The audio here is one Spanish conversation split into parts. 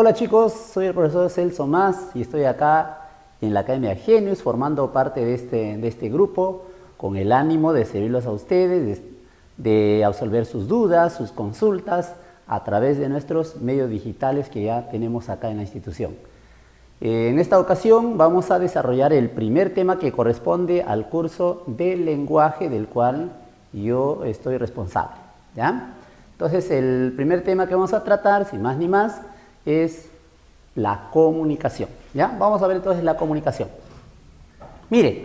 Hola chicos, soy el profesor Celso Mas y estoy acá en la Academia Genius formando parte de este grupo con el ánimo de servirlos a ustedes, de absolver sus dudas, sus consultas a través de nuestros medios digitales que ya tenemos acá en la institución. En esta ocasión vamos a desarrollar el primer tema que corresponde al curso de lenguaje del cual yo estoy responsable, ¿ya? Entonces el primer tema que vamos a tratar, sin más ni más, es la comunicación, ¿ya? Vamos a ver entonces la comunicación. Mire,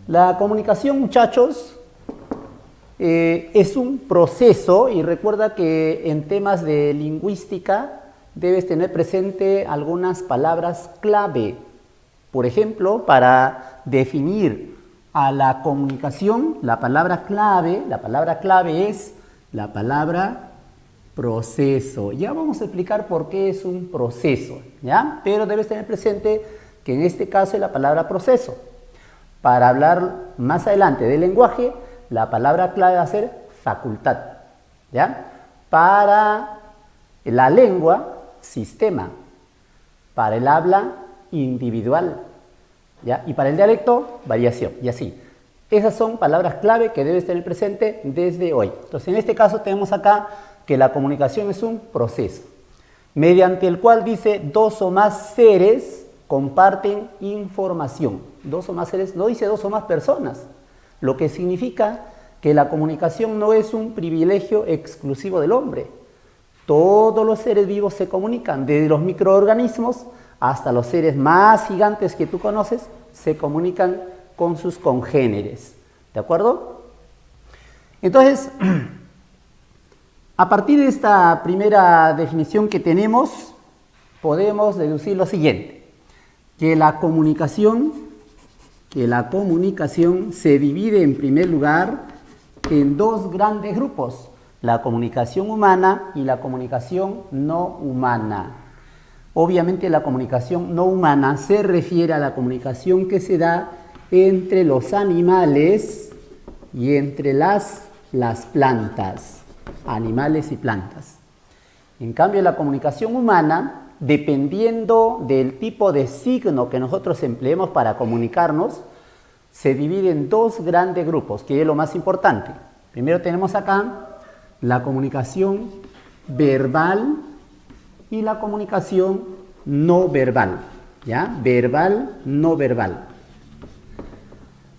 la comunicación, muchachos, es un proceso, y recuerda que en temas de lingüística debes tener presente algunas palabras clave. Por ejemplo, para definir a la comunicación, la palabra clave es la palabra proceso. Ya vamos a explicar por qué es un proceso, ¿ya? Pero debes tener presente que en este caso es la palabra proceso. Para hablar más adelante del lenguaje, la palabra clave va a ser facultad, ¿ya? Para la lengua, sistema. Para el habla, individual, ¿ya? Y para el dialecto, variación, y así. Esas son palabras clave que debes tener presente desde hoy. Entonces, en este caso tenemos acá que la comunicación es un proceso, mediante el cual dice dos o más seres comparten información. Dos o más seres, no dice dos o más personas, lo que significa que la comunicación no es un privilegio exclusivo del hombre. Todos los seres vivos se comunican, desde los microorganismos hasta los seres más gigantes que tú conoces, se comunican con sus congéneres, ¿de acuerdo? Entonces, a partir de esta primera definición que tenemos, podemos deducir lo siguiente, que la comunicación se divide en primer lugar en dos grandes grupos, la comunicación humana y la comunicación no humana. Obviamente la comunicación no humana se refiere a la comunicación que se da entre los animales y entre las plantas. Animales y plantas. En cambio, la comunicación humana, dependiendo del tipo de signo que nosotros empleemos para comunicarnos, se divide en dos grandes grupos, que es lo más importante. Primero tenemos acá la comunicación verbal y la comunicación no verbal, ¿ya? Verbal, no verbal.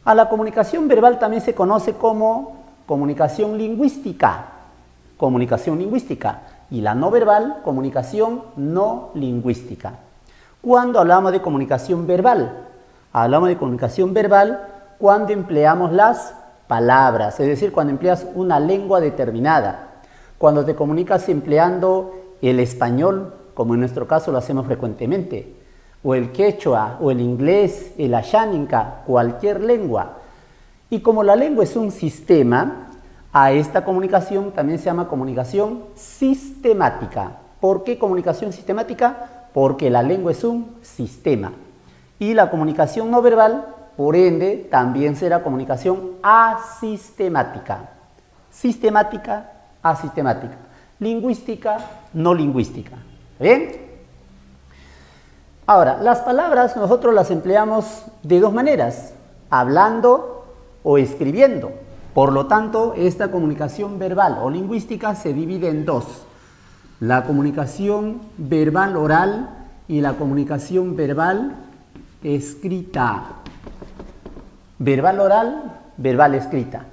A la comunicación verbal también se conoce como comunicación lingüística, y la no verbal, comunicación no lingüística. ¿Cuándo hablamos de comunicación verbal? Hablamos de comunicación verbal cuando empleamos las palabras, es decir, cuando empleas una lengua determinada, cuando te comunicas empleando el español, como en nuestro caso lo hacemos frecuentemente, o el quechua, o el inglés, el asháninka, cualquier lengua. Y como la lengua es un sistema, a esta comunicación también se llama comunicación sistemática. ¿Por qué comunicación sistemática? Porque la lengua es un sistema. Y la comunicación no verbal, por ende, también será comunicación asistemática. Sistemática, asistemática. Lingüística, no lingüística. ¿Bien? Ahora, las palabras nosotros las empleamos de dos maneras, hablando o escribiendo. Por lo tanto, esta comunicación verbal o lingüística se divide en dos. La comunicación verbal oral y la comunicación verbal escrita. Verbal oral, verbal escrita.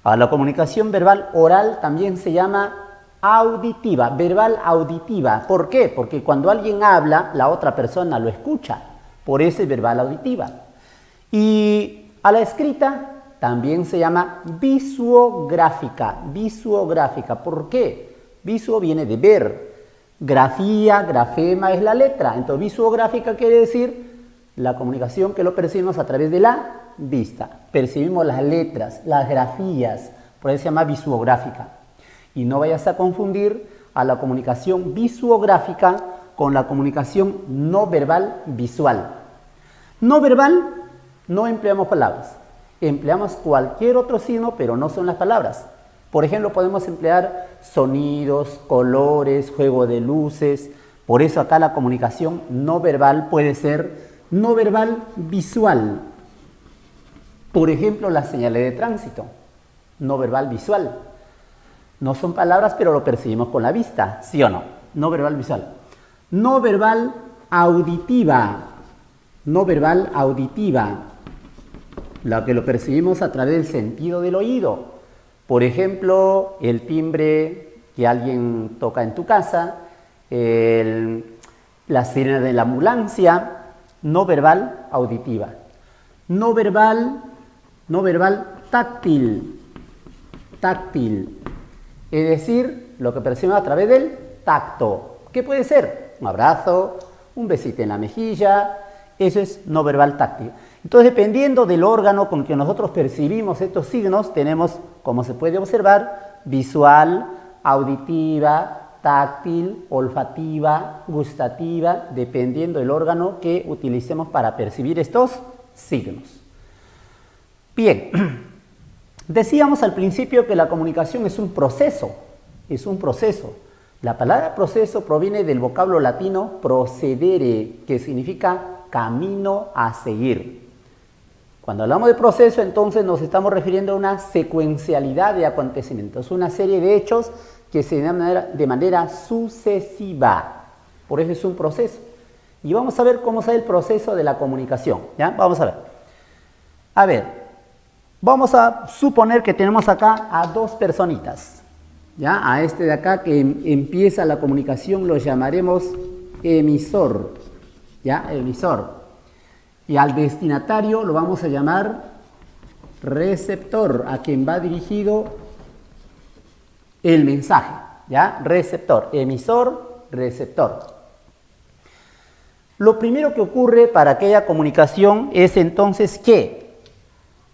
Ahora, la comunicación verbal oral también se llama auditiva, verbal auditiva. ¿Por qué? Porque cuando alguien habla, la otra persona lo escucha. Por eso es verbal auditiva. Y a la escrita también se llama visuográfica. ¿Por qué? Visuo viene de ver. Grafía, grafema es la letra. Entonces, visuográfica quiere decir la comunicación que lo percibimos a través de la vista. Percibimos las letras, las grafías. Por eso se llama visuográfica. Y no vayas a confundir a la comunicación visuográfica con la comunicación no verbal visual. No verbal, no empleamos palabras. Empleamos cualquier otro signo, pero no son las palabras. Por ejemplo, podemos emplear sonidos, colores, juego de luces, Por eso acá la comunicación no verbal puede ser no verbal visual. Por ejemplo, las señales de tránsito, no verbal visual. No son palabras, pero lo percibimos con la vista, ¿sí o no? No verbal visual. No verbal auditiva. No verbal auditiva. Lo que lo percibimos a través del sentido del oído. Por ejemplo, el timbre que alguien toca en tu casa, la sirena de la ambulancia, no verbal auditiva. No verbal táctil. Táctil. Es decir, lo que percibimos a través del tacto. ¿Qué puede ser? Un abrazo, un besito en la mejilla. Eso es no verbal táctil. Entonces, dependiendo del órgano con que nosotros percibimos estos signos, tenemos, como se puede observar, visual, auditiva, táctil, olfativa, gustativa, dependiendo del órgano que utilicemos para percibir estos signos. Bien, decíamos al principio que la comunicación es un proceso, La palabra proceso proviene del vocablo latino procedere, que significa camino a seguir. Cuando hablamos de proceso, entonces nos estamos refiriendo a una secuencialidad de acontecimientos, una serie de hechos que se dan de manera sucesiva. Por eso es un proceso. Y vamos a ver cómo se da el proceso de la comunicación. ¿Ya? Vamos a ver. A ver, vamos a suponer que tenemos acá a dos personitas. ¿Ya? A este de acá que empieza la comunicación lo llamaremos emisor. ¿Ya? Emisor. Y al destinatario lo vamos a llamar receptor, a quien va dirigido el mensaje, ¿ya? Receptor, emisor, receptor. Lo primero que ocurre para aquella comunicación es entonces que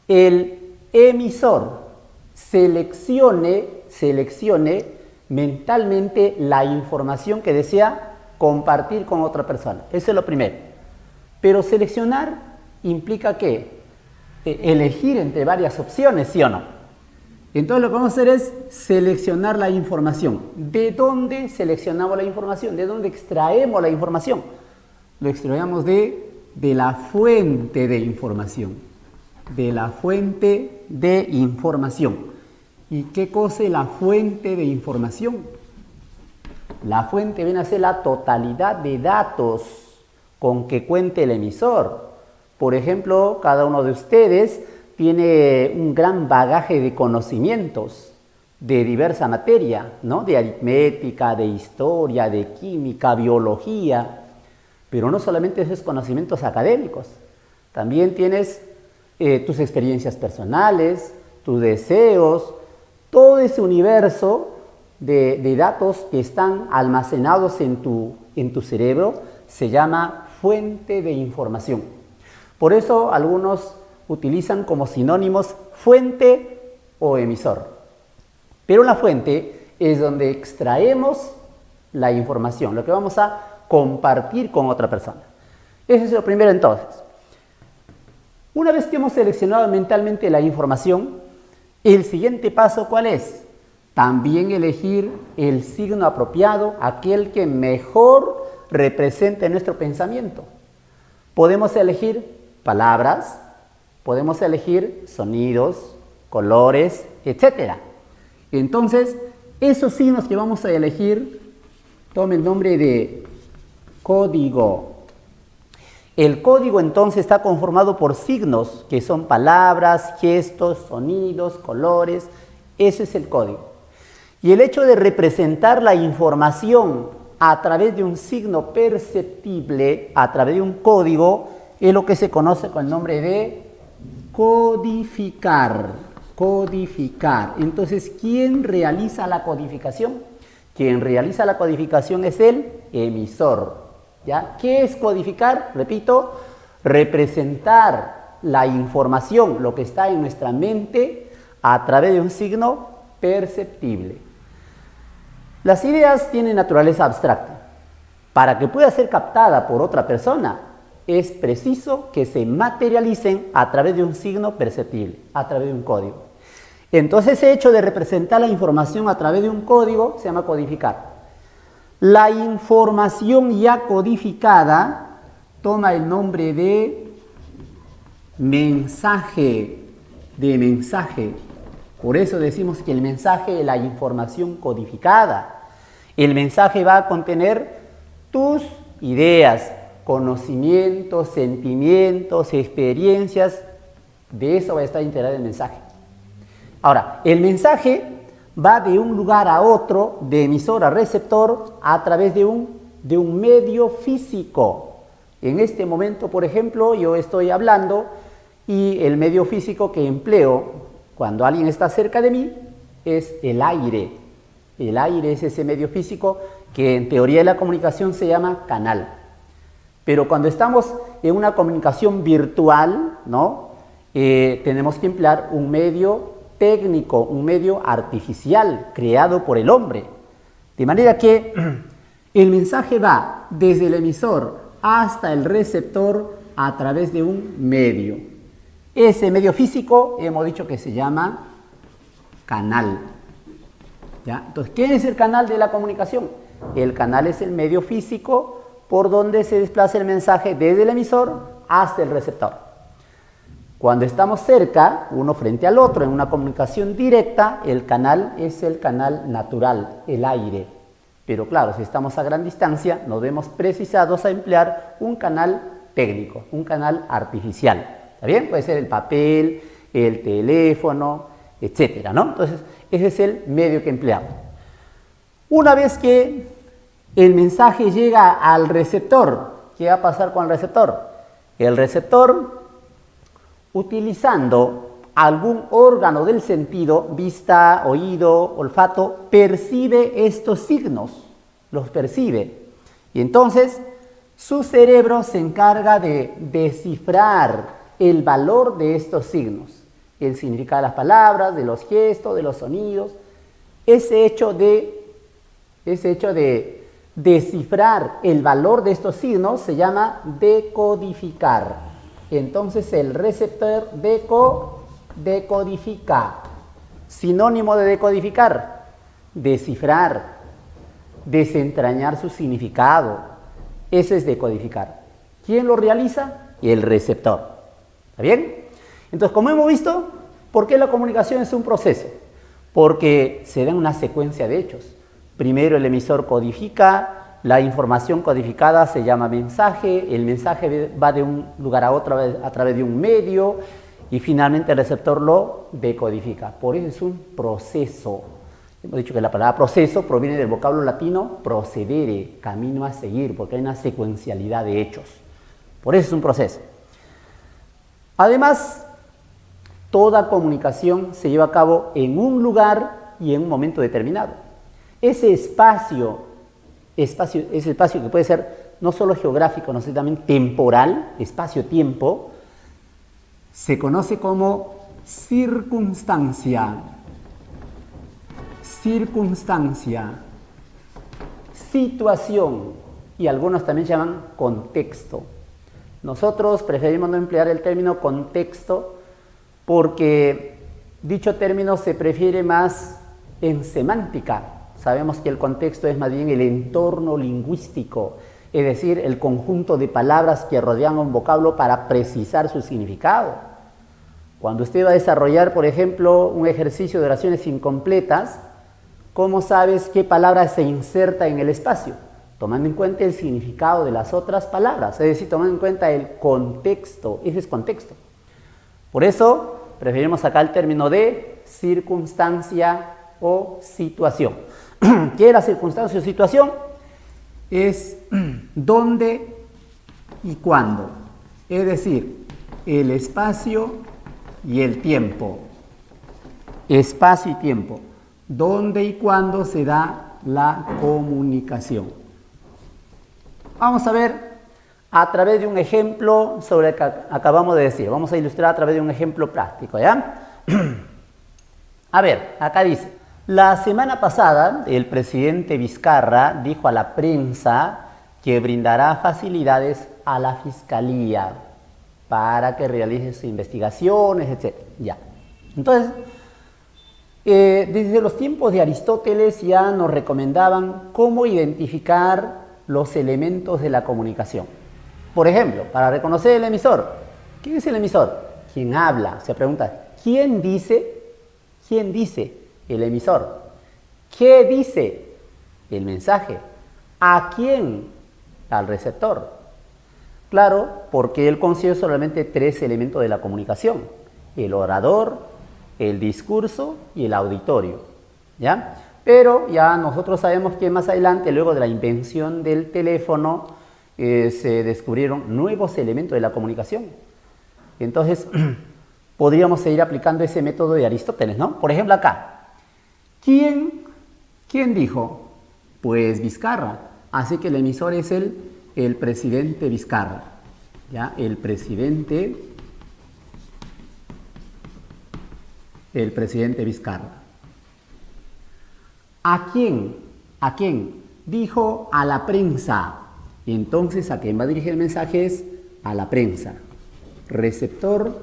el emisor seleccione mentalmente la información que desea compartir con otra persona. Eso es lo primero. Pero seleccionar implica ¿qué? Elegir entre varias opciones, ¿sí o no? Entonces lo que vamos a hacer es seleccionar la información. ¿De dónde seleccionamos la información? ¿De dónde extraemos la información? Lo extraemos de la fuente de información. De la fuente de información. ¿Y qué cosa es la fuente de información? La fuente viene a ser la totalidad de datos con que cuente el emisor. Por ejemplo, cada uno de ustedes tiene un gran bagaje de conocimientos de diversa materia, ¿no? De aritmética, de historia, de química, biología, pero no solamente esos conocimientos académicos, también tienes tus experiencias personales, tus deseos, todo ese universo de datos que están almacenados en tu cerebro se llama fuente de información. Por eso algunos utilizan como sinónimos fuente o emisor. Pero la fuente es donde extraemos la información, lo que vamos a compartir con otra persona. Eso es lo primero entonces. Una vez que hemos seleccionado mentalmente la información, el siguiente paso ¿cuál es? También elegir el signo apropiado, aquel que mejor represente nuestro pensamiento. Podemos elegir palabras, podemos elegir sonidos, colores, etc. Entonces, esos signos que vamos a elegir, tomen el nombre de código. El código entonces está conformado por signos que son palabras, gestos, sonidos, colores. Ese es el código. Y el hecho de representar la información a través de un signo perceptible, a través de un código, es lo que se conoce con el nombre de codificar. Codificar. Entonces, ¿quién realiza la codificación? Quien realiza la codificación es el emisor. ¿Ya? ¿Qué es codificar? Repito, representar la información, lo que está en nuestra mente, a través de un signo perceptible. Las ideas tienen naturaleza abstracta. Para que pueda ser captada por otra persona, es preciso que se materialicen a través de un signo perceptible, a través de un código. Entonces, ese hecho de representar la información a través de un código se llama codificar. La información ya codificada toma el nombre de mensaje, Por eso decimos que el mensaje es la información codificada. El mensaje va a contener tus ideas, conocimientos, sentimientos, experiencias. De eso va a estar integrado el mensaje. Ahora, el mensaje va de un lugar a otro, de emisor a receptor, a través de un medio físico. En este momento, por ejemplo, yo estoy hablando y el medio físico que empleo cuando alguien está cerca de mí es el aire. El aire es ese medio físico que en teoría de la comunicación se llama canal. Pero cuando estamos en una comunicación virtual, ¿no? Tenemos que emplear un medio técnico, un medio artificial creado por el hombre. De manera que el mensaje va desde el emisor hasta el receptor a través de un medio. Ese medio físico hemos dicho que se llama canal. ¿Ya? Entonces, ¿qué es el canal de la comunicación? El canal es el medio físico por donde se desplaza el mensaje desde el emisor hasta el receptor. Cuando estamos cerca, uno frente al otro, en una comunicación directa, el canal es el canal natural, el aire. Pero claro, si estamos a gran distancia, nos vemos precisados a emplear un canal técnico, un canal artificial. ¿Está bien? Puede ser el papel, el teléfono, etcétera, ¿no? Entonces, ese es el medio que empleamos. Una vez que el mensaje llega al receptor, ¿qué va a pasar con el receptor? El receptor, utilizando algún órgano del sentido, vista, oído, olfato, percibe estos signos, los percibe. Y entonces su cerebro se encarga de descifrar el valor de estos signos, el significado de las palabras, de los gestos, de los sonidos. Ese hecho de descifrar el valor de estos signos se llama decodificar. Entonces el receptor decodifica. Sinónimo de decodificar, descifrar, desentrañar su significado. Eso es decodificar. ¿Quién lo realiza? El receptor. ¿Está bien? Entonces, como hemos visto, ¿por qué la comunicación es un proceso? Porque se da una secuencia de hechos. Primero el emisor codifica, la información codificada se llama mensaje, el mensaje va de un lugar a otro a través de un medio y finalmente el receptor lo decodifica. Por eso es un proceso. Hemos dicho que la palabra proceso proviene del vocablo latino procedere, camino a seguir, porque hay una secuencialidad de hechos. Por eso es un proceso. Además, toda comunicación se lleva a cabo en un lugar y en un momento determinado. Ese espacio es espacio que puede ser no solo geográfico, no sé, también temporal, espacio-tiempo, se conoce como circunstancia, situación, y algunos también llaman contexto. Nosotros preferimos no emplear el término contexto porque dicho término se prefiere más en semántica. Sabemos que el contexto es más bien el entorno lingüístico, es decir, el conjunto de palabras que rodean a un vocablo para precisar su significado. Cuando usted va a desarrollar, por ejemplo, un ejercicio de oraciones incompletas, ¿cómo sabes qué palabra se inserta en el espacio? Tomando en cuenta el significado de las otras palabras, es decir, tomando en cuenta el contexto. Ese es contexto. Por eso, preferimos acá el término de circunstancia o situación. ¿Qué es la circunstancia o situación? Es dónde y cuándo. Es decir, el espacio y el tiempo. Espacio y tiempo. ¿Dónde y cuándo se da la comunicación? Vamos a ver a través de un ejemplo sobre el que acabamos de decir. Vamos a ilustrar a través de un ejemplo práctico, ¿ya? A ver, acá dice: la semana pasada el presidente Vizcarra dijo a la prensa que brindará facilidades a la fiscalía para que realice sus investigaciones, etc. Ya. Entonces, Desde los tiempos de Aristóteles ya nos recomendaban cómo identificar los elementos de la comunicación. Por ejemplo, para reconocer el emisor, ¿quién es el emisor? ¿Quién habla? Se pregunta, ¿quién dice? ¿Quién dice? El emisor. ¿Qué dice? El mensaje. ¿A quién? Al receptor. Claro, porque él considera solamente 3 elementos de la comunicación: el orador, el discurso y el auditorio, ¿ya? Pero ya nosotros sabemos que más adelante, luego de la invención del teléfono, se descubrieron nuevos elementos de la comunicación. Entonces, podríamos seguir aplicando ese método de Aristóteles, ¿no? Por ejemplo, acá, ¿quién dijo? Pues Vizcarra. Así que el emisor es el presidente Vizcarra, ¿ya? El presidente Vizcarra. ¿A quién? ¿A quién? Dijo a la prensa. Entonces, ¿a quién va a dirigir el mensaje? Es a la prensa. Receptor,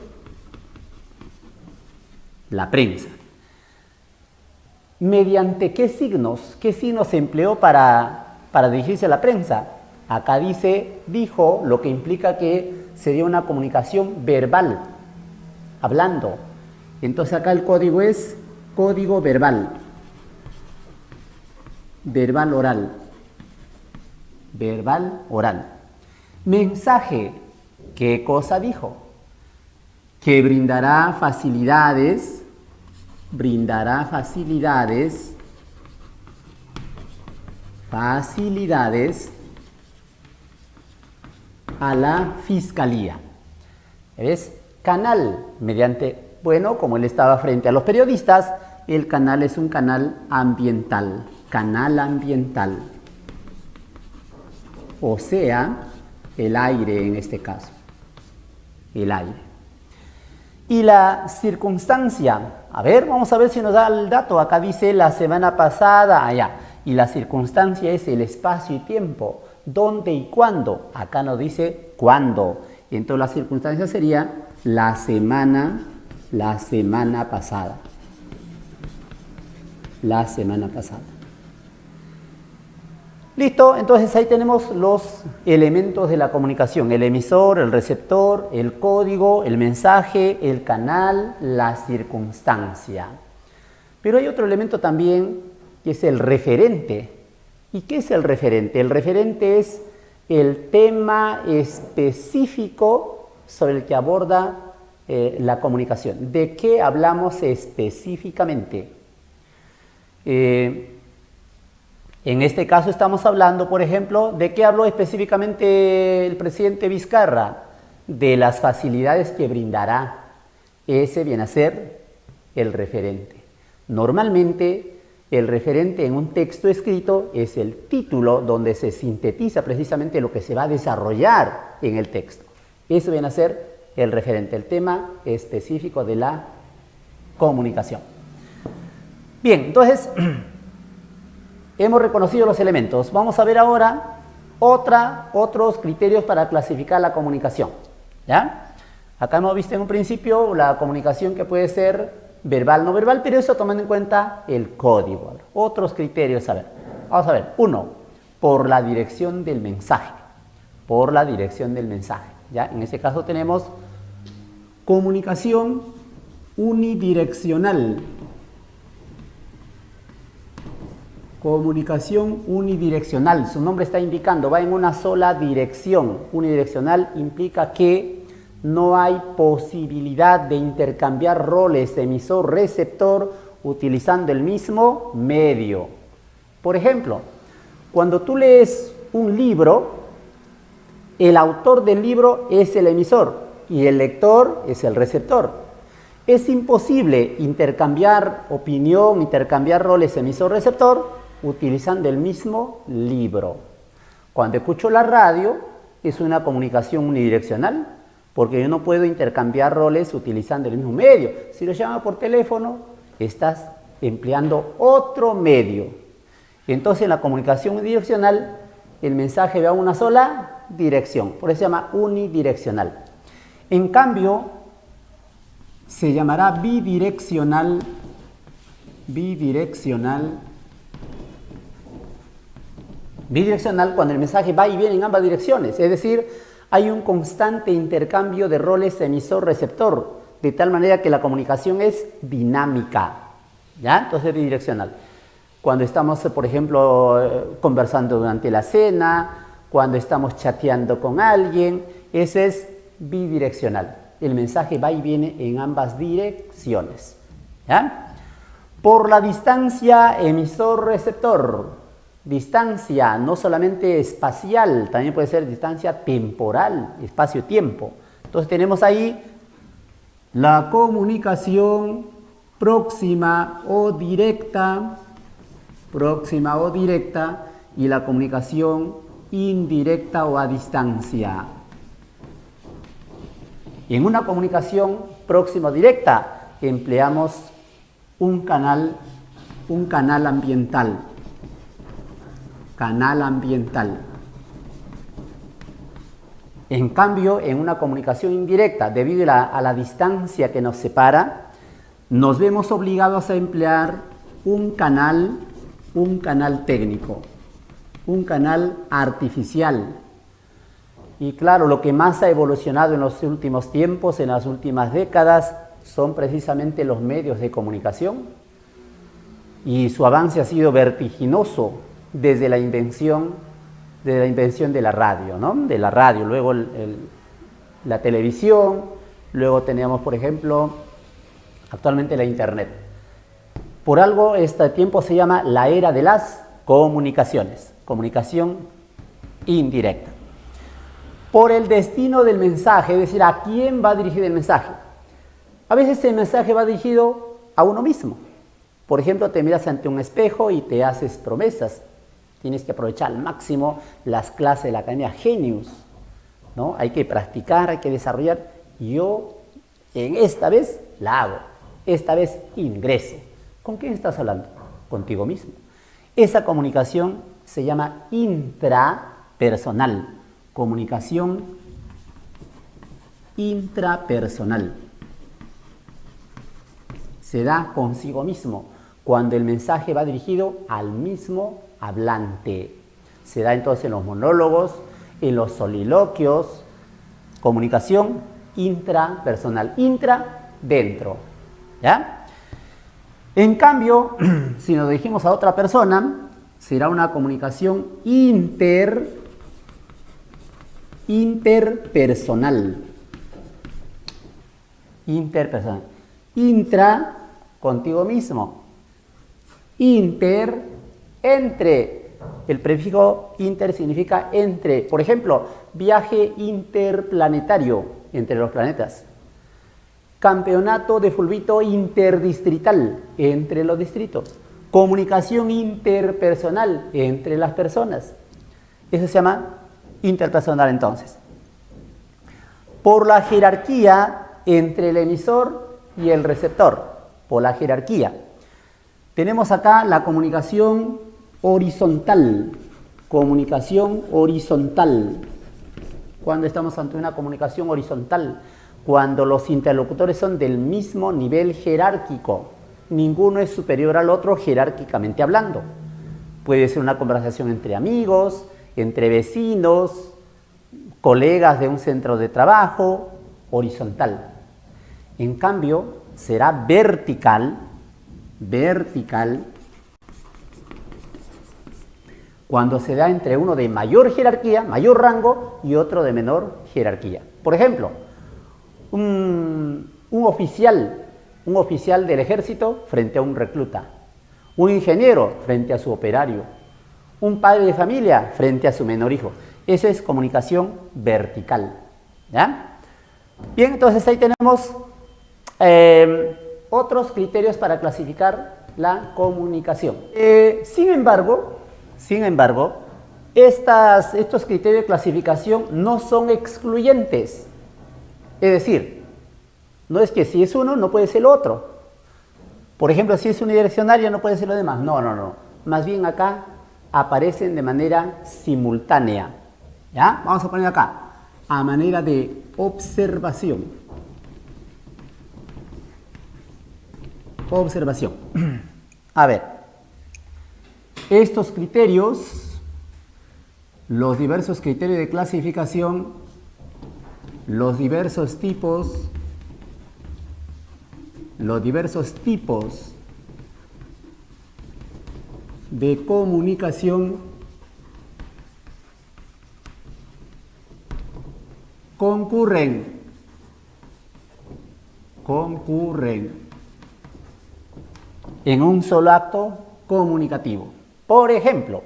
la prensa. ¿Mediante qué signos? ¿Qué signos se empleó para dirigirse a la prensa? Acá dijo, lo que implica que sería una comunicación verbal, hablando. Entonces acá el código es código verbal, verbal oral. Mensaje, ¿qué cosa dijo? Que brindará facilidades a la fiscalía. ¿Ves? Canal, bueno, como él estaba frente a los periodistas, el canal es un canal ambiental, o sea, el aire en este caso, el aire. Y la circunstancia, a ver, vamos a ver si nos da el dato. Acá dice la semana pasada, allá, y la circunstancia es el espacio y tiempo, dónde y cuándo. Acá nos dice cuándo, y entonces la circunstancia sería la semana pasada. La semana pasada. Listo, entonces ahí tenemos los elementos de la comunicación: el emisor, el receptor, el código, el mensaje, el canal, la circunstancia. Pero hay otro elemento también, que es el referente. ¿Y qué es el referente? El referente es el tema específico sobre el que aborda la comunicación. ¿De qué hablamos específicamente? En este caso estamos hablando, por ejemplo, ¿de qué habló específicamente el presidente Vizcarra? De las facilidades que brindará. Ese viene a ser el referente. Normalmente, el referente en un texto escrito es el título donde se sintetiza precisamente lo que se va a desarrollar en el texto. Eso viene a ser el referente, el tema específico de la comunicación. Bien, entonces hemos reconocido los elementos. Vamos a ver ahora otros criterios para clasificar la comunicación, ¿ya? Acá hemos visto en un principio la comunicación que puede ser verbal, no verbal, pero eso tomando en cuenta el código. Otros criterios, a ver. Vamos a ver. 1, por la dirección del mensaje. Por la dirección del mensaje, ¿ya? En este caso tenemos comunicación unidireccional. Comunicación unidireccional, su nombre está indicando, va en una sola dirección. Unidireccional implica que no hay posibilidad de intercambiar roles emisor-receptor utilizando el mismo medio. Por ejemplo, cuando tú lees un libro, el autor del libro es el emisor y el lector es el receptor. Es imposible intercambiar opinión, intercambiar roles emisor-receptor utilizando el mismo libro. Cuando escucho la radio, es una comunicación unidireccional, porque yo no puedo intercambiar roles utilizando el mismo medio. Si lo llamas por teléfono, estás empleando otro medio. Entonces, en la comunicación unidireccional, el mensaje va a una sola dirección, por eso se llama unidireccional. En cambio, se llamará bidireccional Bidireccional. Bidireccional cuando el mensaje va y viene en ambas direcciones, es decir, hay un constante intercambio de roles emisor-receptor, de tal manera que la comunicación es dinámica, ¿ya? Entonces bidireccional. Cuando estamos, por ejemplo, conversando durante la cena, cuando estamos chateando con alguien, ese es bidireccional. El mensaje va y viene en ambas direcciones, ¿ya? Por la distancia emisor-receptor. Distancia no solamente espacial, también puede ser distancia temporal, espacio-tiempo. Entonces tenemos ahí la comunicación próxima o directa, y la comunicación indirecta o a distancia. En una comunicación próxima o directa empleamos un canal ambiental. Canal ambiental. En cambio, en una comunicación indirecta, debido a la distancia que nos separa, nos vemos obligados a emplear un canal técnico, un canal artificial. Y claro, lo que más ha evolucionado en los últimos tiempos, en las últimas décadas, son precisamente los medios de comunicación. Y su avance ha sido vertiginoso desde la invención de la radio, ¿no? De la radio, luego la televisión, luego teníamos, por ejemplo, actualmente la internet. Por algo este tiempo se llama la era de las comunicaciones, comunicación indirecta. Por el destino del mensaje, es decir, ¿a quién va dirigido el mensaje? A veces el mensaje va dirigido a uno mismo. Por ejemplo, te miras ante un espejo y te haces promesas. Tienes que aprovechar al máximo las clases de la Academia Genius, ¿no? Hay que practicar, hay que desarrollar. Yo esta vez la hago, esta vez ingreso. ¿Con quién estás hablando? Contigo mismo. Esa comunicación se llama intrapersonal. Comunicación intrapersonal. Se da consigo mismo cuando el mensaje va dirigido al mismo hablante. Se da entonces en los monólogos, en los soliloquios. Comunicación intrapersonal. Intra, dentro. ¿Ya? En cambio, si nos dirigimos a otra persona, será una comunicación interpersonal. Interpersonal. Intra, contigo mismo. Inter, entre. El prefijo inter significa entre. Por ejemplo, viaje interplanetario entre los planetas. Campeonato de fulbito interdistrital entre los distritos. Comunicación interpersonal entre las personas. Eso se llama interpersonal entonces. Por la jerarquía entre el emisor y el receptor. Por la jerarquía. Tenemos acá la comunicación horizontal. Comunicación horizontal. Cuando estamos ante una comunicación horizontal, cuando los interlocutores son del mismo nivel jerárquico, ninguno es superior al otro jerárquicamente hablando. Puede ser una conversación entre amigos, entre vecinos, colegas de un centro de trabajo, horizontal. En cambio, será vertical, cuando se da entre uno de mayor jerarquía, mayor rango, y otro de menor jerarquía. Por ejemplo, un oficial del ejército frente a un recluta, un ingeniero frente a su operario, un padre de familia frente a su menor hijo. Eso es comunicación vertical, ¿ya? Bien, entonces ahí tenemos otros criterios para clasificar la comunicación. Sin embargo, estos criterios de clasificación no son excluyentes. Es decir, no es que si es uno, no puede ser el otro. Por ejemplo, si es unidireccional, ya no puede ser lo demás. No. Más bien acá aparecen de manera simultánea. ¿Ya? Vamos a poner acá, a manera de observación. A ver, estos criterios, los diversos criterios de clasificación, los diversos tipos de comunicación concurren en un solo acto comunicativo. Por ejemplo,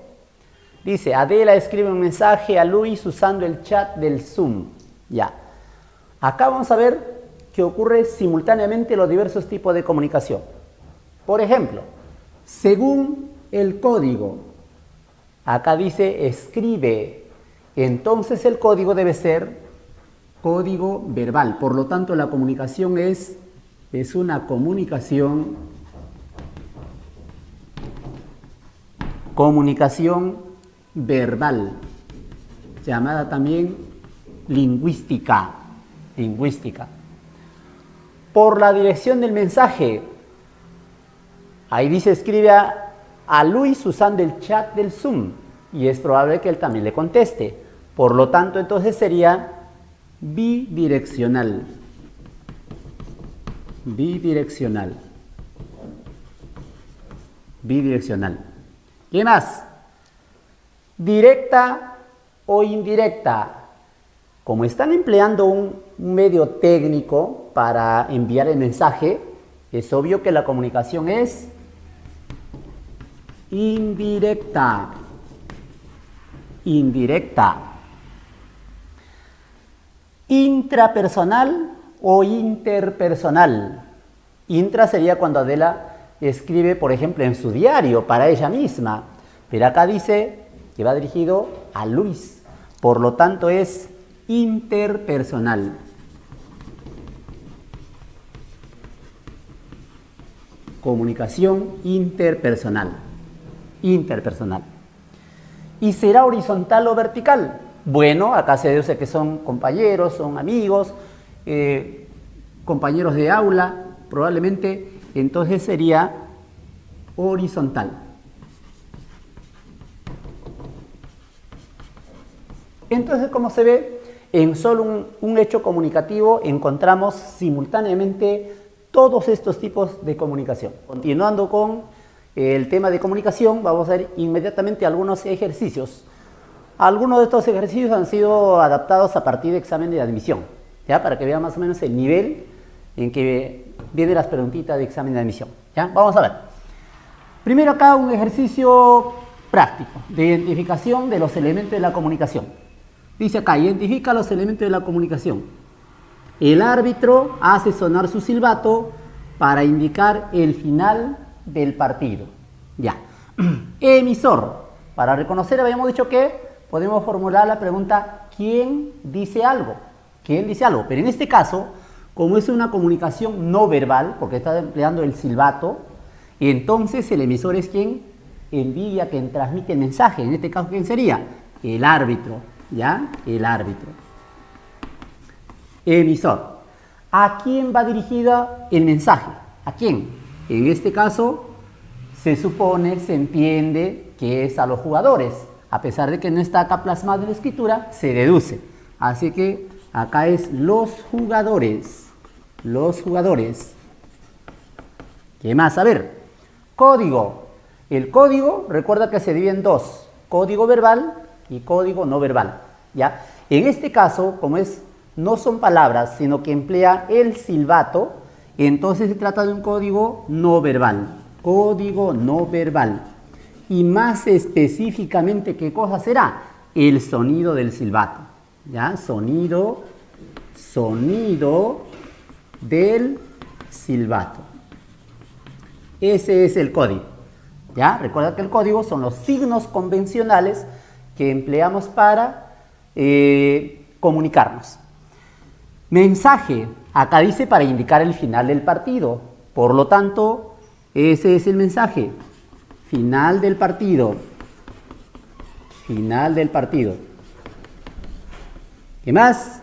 dice, Adela escribe un mensaje a Luis usando el chat del Zoom. Ya. Acá vamos a ver que ocurre simultáneamente los diversos tipos de comunicación. Por ejemplo, según el código, acá dice escribe, entonces el código debe ser código verbal. Por lo tanto, la comunicación es una comunicación verbal, llamada también lingüística. Por la dirección del mensaje, ahí dice escribe a Luis usando el chat del Zoom y es probable que él también le conteste. Por lo tanto, entonces sería bidireccional. ¿Qué más? Directa o indirecta. Como están empleando un medio técnico para enviar el mensaje, es obvio que la comunicación es indirecta. Intrapersonal o interpersonal. Intra sería cuando Adela escribe, por ejemplo, en su diario para ella misma, pero acá dice que va dirigido a Luis, por lo tanto es interpersonal. Comunicación interpersonal. ¿Y será horizontal o vertical? Bueno, acá se deduce que son compañeros, son amigos, compañeros de aula, probablemente, entonces sería horizontal. Entonces, como se ve, en solo un hecho comunicativo encontramos simultáneamente todos estos tipos de comunicación. Continuando con el tema de comunicación, vamos a ver inmediatamente algunos ejercicios. Algunos de estos ejercicios han sido adaptados a partir de examen de admisión, ¿ya? Para que vean más o menos el nivel en que vienen las preguntitas de examen de admisión, ¿ya? Vamos a ver. Primero acá un ejercicio práctico de identificación de los elementos de la comunicación. Dice acá, identifica los elementos de la comunicación. El árbitro hace sonar su silbato para indicar el final del partido. Ya. Emisor. Para reconocer, habíamos dicho que podemos formular la pregunta, ¿quién dice algo? ¿Quién dice algo? Pero en este caso, como es una comunicación no verbal, porque está empleando el silbato, entonces el emisor es quien envía, quien transmite el mensaje. En este caso, ¿quién sería? El árbitro. ¿Ya? El árbitro. Emisor. ¿A quién va dirigida el mensaje? ¿A quién? En este caso, se supone, se entiende que es a los jugadores. A pesar de que no está acá plasmado en la escritura, se deduce. Así que acá es los jugadores. Los jugadores. ¿Qué más? A ver, código. El código, recuerda que se divide en dos. Código verbal y código no verbal, ¿ya? En este caso, como no son palabras, sino que emplea el silbato, entonces se trata de un código no verbal. Código no verbal. Y más específicamente, ¿qué cosa será? El sonido del silbato, ¿ya? Sonido del silbato. Ese es el código, ¿ya? Recuerda que el código son los signos convencionales que empleamos para comunicarnos. Mensaje, acá dice para indicar el final del partido. Por lo tanto, ese es el mensaje. Final del partido. Final del partido. ¿Qué más?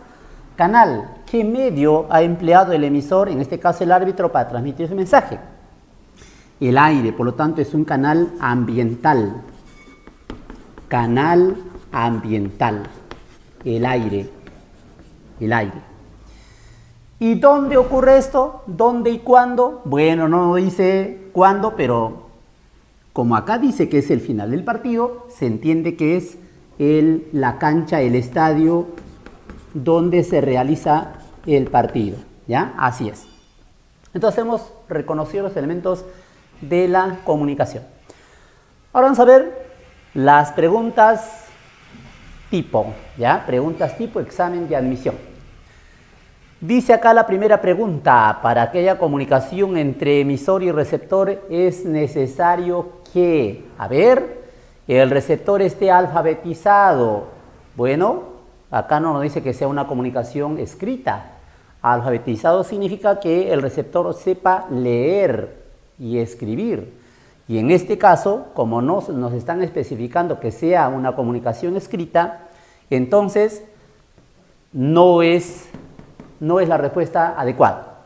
Canal. ¿Qué medio ha empleado el emisor, en este caso el árbitro, para transmitir su mensaje? el aire, por lo tanto es un canal ambiental. Canal ambiental, el aire. ¿Y dónde ocurre esto? ¿Dónde y cuándo? Bueno, no dice cuándo, pero como acá dice que es el final del partido, se entiende que es la cancha, el estadio donde se realiza el partido, ¿ya? Así es. Entonces hemos reconocido los elementos de la comunicación. Ahora vamos a ver las preguntas tipo, ¿ya? Preguntas tipo examen de admisión. Dice acá la primera pregunta: para que haya comunicación entre emisor y receptor es necesario que, a ver, el receptor esté alfabetizado. Bueno, acá no nos dice que sea una comunicación escrita. Alfabetizado significa que el receptor sepa leer y escribir. Y en este caso, como nos están especificando que sea una comunicación escrita, entonces no es la respuesta adecuada.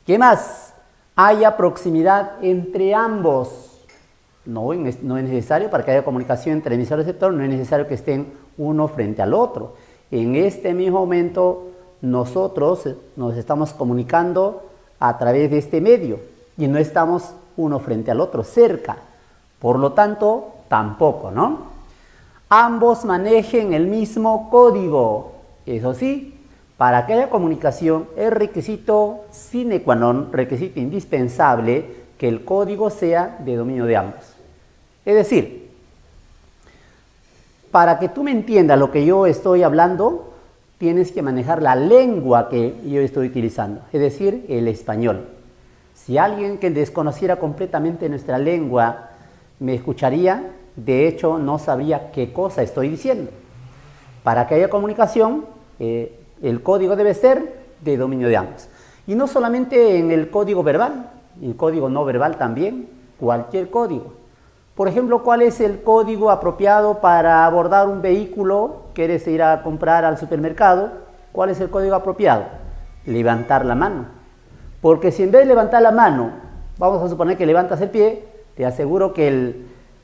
¿Qué más? Haya proximidad entre ambos. No es necesario, para que haya comunicación entre emisor y receptor, no es necesario que estén uno frente al otro. En este mismo momento nosotros nos estamos comunicando a través de este medio y no estamos uno frente al otro, cerca. Por lo tanto, tampoco, ¿no? Ambos manejen el mismo código. Eso sí, para que haya comunicación es requisito sine qua non, requisito indispensable, que el código sea de dominio de ambos. Es decir, para que tú me entiendas lo que yo estoy hablando, tienes que manejar la lengua que yo estoy utilizando, es decir, el español. Si alguien que desconociera completamente nuestra lengua me escucharía, de hecho no sabría qué cosa estoy diciendo. Para que haya comunicación, el código debe ser de dominio de ambos. Y no solamente en el código verbal, en el código no verbal también, cualquier código. Por ejemplo, ¿cuál es el código apropiado para abordar un vehículo? ¿Quieres ir a comprar al supermercado? ¿Cuál es el código apropiado? Levantar la mano. Porque si en vez de levantar la mano, vamos a suponer que levantas el pie, te aseguro que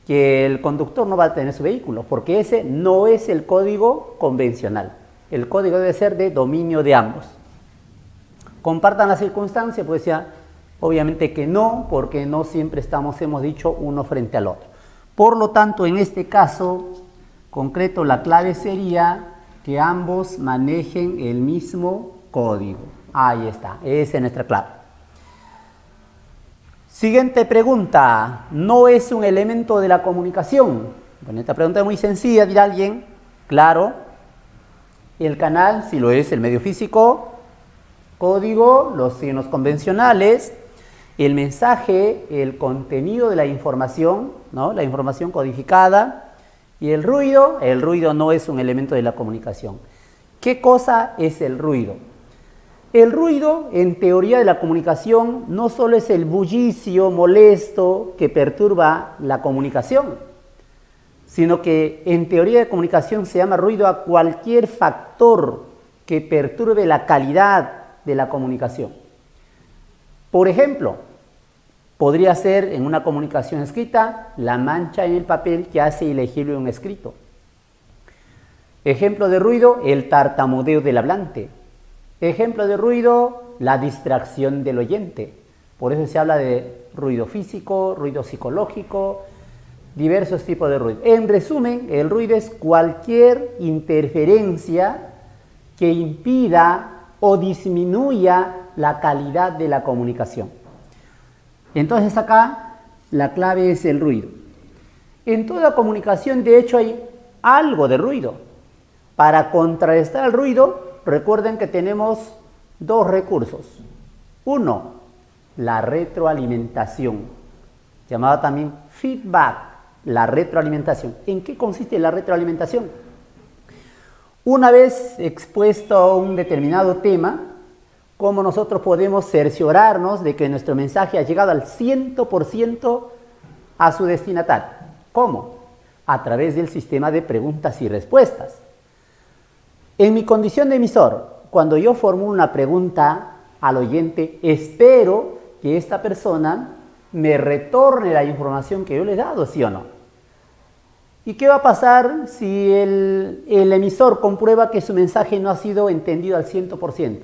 el conductor no va a tener su vehículo, porque ese no es el código convencional. El código debe ser de dominio de ambos. ¿Compartan la circunstancia? Pues ya, obviamente que no, porque no siempre hemos dicho, uno frente al otro. Por lo tanto, en este caso concreto, la clave sería que ambos manejen el mismo código. Ahí está, esa es nuestra clave. Siguiente pregunta: ¿no es un elemento de la comunicación? Bueno, esta pregunta es muy sencilla, dirá alguien. Claro, el canal, si lo es, el medio físico, código, los signos convencionales, el mensaje, el contenido de la información, ¿no? La información codificada, y el ruido no es un elemento de la comunicación. ¿Qué cosa es el ruido? El ruido, en teoría de la comunicación, no solo es el bullicio molesto que perturba la comunicación, sino que en teoría de comunicación se llama ruido a cualquier factor que perturbe la calidad de la comunicación. Por ejemplo, podría ser en una comunicación escrita la mancha en el papel que hace ilegible un escrito. Ejemplo de ruido, el tartamudeo del hablante. Ejemplo de ruido, la distracción del oyente. Por eso se habla de ruido físico, ruido psicológico, diversos tipos de ruido. En resumen, el ruido es cualquier interferencia que impida o disminuya la calidad de la comunicación. Entonces acá la clave es el ruido. En toda comunicación, de hecho, hay algo de ruido. Para contrarrestar el ruido, recuerden que tenemos dos recursos. Uno, la retroalimentación, llamada también feedback, la retroalimentación. ¿En qué consiste la retroalimentación? Una vez expuesto un determinado tema, ¿cómo nosotros podemos cerciorarnos de que nuestro mensaje ha llegado al 100% a su destinatario? ¿Cómo? A través del sistema de preguntas y respuestas. En mi condición de emisor, cuando yo formulo una pregunta al oyente, espero que esta persona me retorne la información que yo le he dado, ¿sí o no? ¿Y qué va a pasar si el emisor comprueba que su mensaje no ha sido entendido al 100%?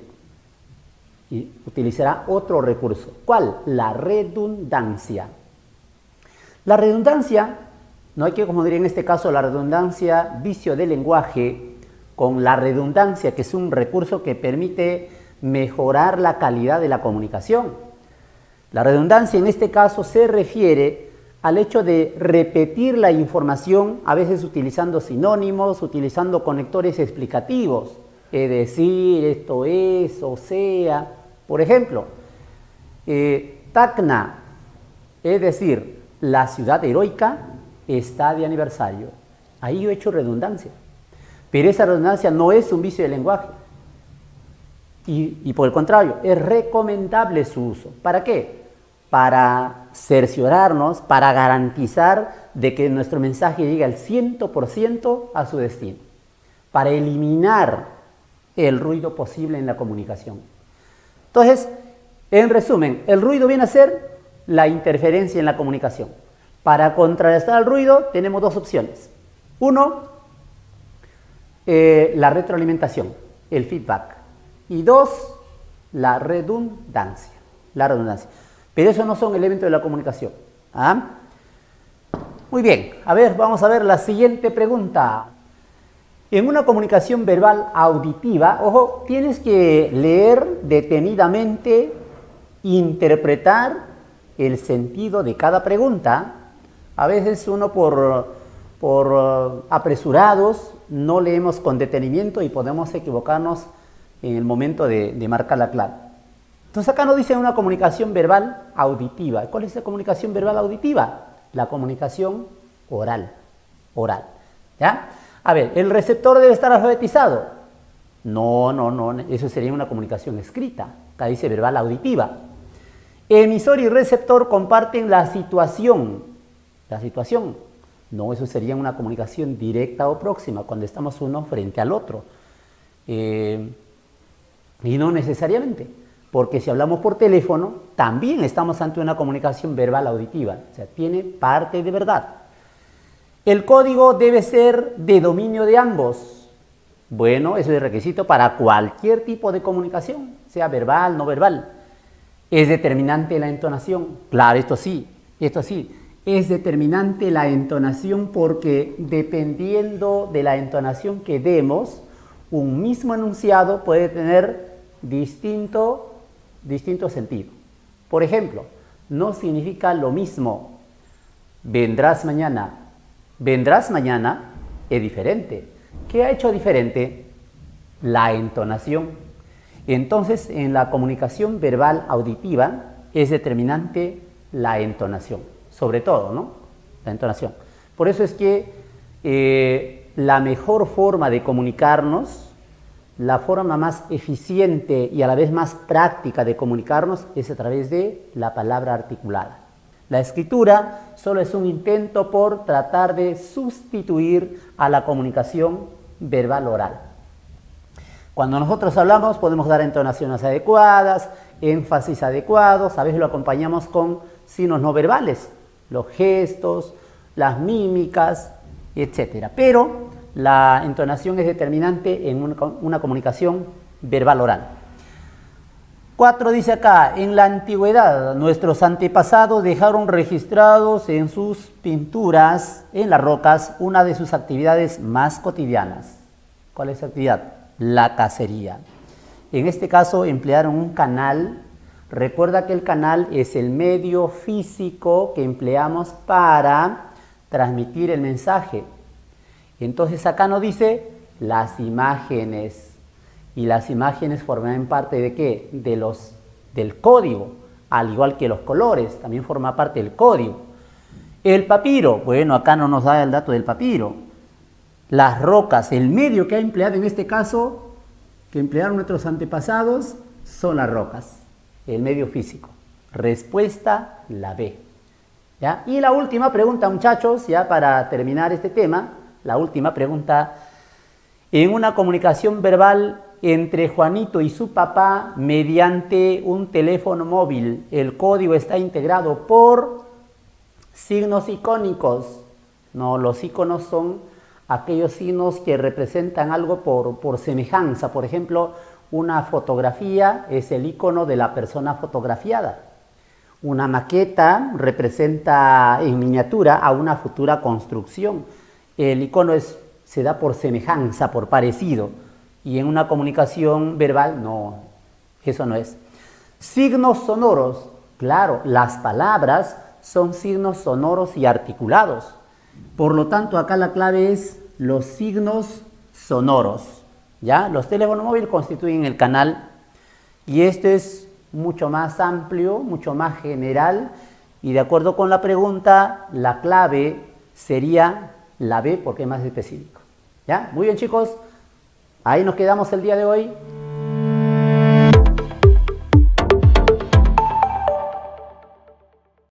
Y utilizará otro recurso. ¿Cuál? La redundancia. La redundancia, no hay que confundir en este caso la redundancia vicio de lenguaje con la redundancia, que es un recurso que permite mejorar la calidad de la comunicación. La redundancia en este caso se refiere al hecho de repetir la información, a veces utilizando sinónimos, utilizando conectores explicativos, es decir, esto es, o sea. Por ejemplo, Tacna, es decir, la ciudad heroica, está de aniversario. Ahí yo he hecho redundancia. Pero esa redundancia no es un vicio de lenguaje. Y por el contrario, es recomendable su uso. ¿Para qué? Para cerciorarnos, para garantizar de que nuestro mensaje llegue al 100% a su destino. Para eliminar el ruido posible en la comunicación. Entonces, en resumen, el ruido viene a ser la interferencia en la comunicación. Para contrarrestar el ruido tenemos dos opciones. Uno, la retroalimentación, el feedback. Y dos, la redundancia. Pero esos no son elementos de la comunicación. ¿Ah? Muy bien, a ver, vamos a ver la siguiente pregunta. En una comunicación verbal auditiva, ojo, tienes que leer detenidamente, interpretar el sentido de cada pregunta. A veces uno por apresurados no leemos con detenimiento y podemos equivocarnos en el momento de marcar la clave. Entonces acá nos dice una comunicación verbal auditiva. ¿Cuál es la comunicación verbal auditiva? La comunicación oral. ¿Ya? A ver, ¿el receptor debe estar alfabetizado? No, eso sería una comunicación escrita. Acá dice verbal auditiva. Emisor y receptor comparten la situación. No, eso sería una comunicación directa o próxima, cuando estamos uno frente al otro. Y no necesariamente, porque si hablamos por teléfono, también estamos ante una comunicación verbal auditiva. O sea, tiene parte de verdad. El código debe ser de dominio de ambos. Bueno, eso es requisito para cualquier tipo de comunicación, sea verbal, no verbal. Es determinante la entonación. Claro, esto sí. Es determinante la entonación porque dependiendo de la entonación que demos, un mismo enunciado puede tener distinto sentido. Por ejemplo, no significa lo mismo vendrás mañana. Vendrás mañana es diferente. ¿Qué ha hecho diferente? La entonación. Entonces, en la comunicación verbal auditiva es determinante la entonación, sobre todo, ¿no? La entonación. Por eso es que la mejor forma de comunicarnos, la forma más eficiente y a la vez más práctica de comunicarnos es a través de la palabra articulada. La escritura solo es un intento por tratar de sustituir a la comunicación verbal oral. Cuando nosotros hablamos podemos dar entonaciones adecuadas, énfasis adecuados, a veces lo acompañamos con signos no verbales, los gestos, las mímicas, etc. Pero la entonación es determinante en una comunicación verbal oral. 4 dice acá, en la antigüedad nuestros antepasados dejaron registrados en sus pinturas, en las rocas, una de sus actividades más cotidianas. ¿Cuál es esa actividad? La cacería. En este caso emplearon un canal. Recuerda que el canal es el medio físico que empleamos para transmitir el mensaje. Entonces acá nos dice las imágenes. Y las imágenes forman parte ¿de qué? Del código, al igual que los colores, también forma parte del código. El papiro, bueno, acá no nos da el dato del papiro. Las rocas, el medio que ha empleado en este caso, que emplearon nuestros antepasados, son las rocas, el medio físico. Respuesta, la B. ¿Ya? Y la última pregunta, muchachos, ya para terminar este tema, la última pregunta. En una comunicación verbal entre Juanito y su papá mediante un teléfono móvil. El código está integrado por signos icónicos. No, los iconos son aquellos signos que representan algo por semejanza. Por ejemplo, una fotografía es el icono de la persona fotografiada. Una maqueta representa en miniatura a una futura construcción. El icono se da por semejanza, por parecido. Y en una comunicación verbal, no, eso no es. Signos sonoros, claro, las palabras son signos sonoros y articulados. Por lo tanto, acá la clave es los signos sonoros. ¿Ya? Los teléfonos móviles constituyen el canal y este es mucho más amplio, mucho más general y de acuerdo con la pregunta, la clave sería la B porque es más específico. ¿Ya? Muy bien chicos, ahí nos quedamos el día de hoy.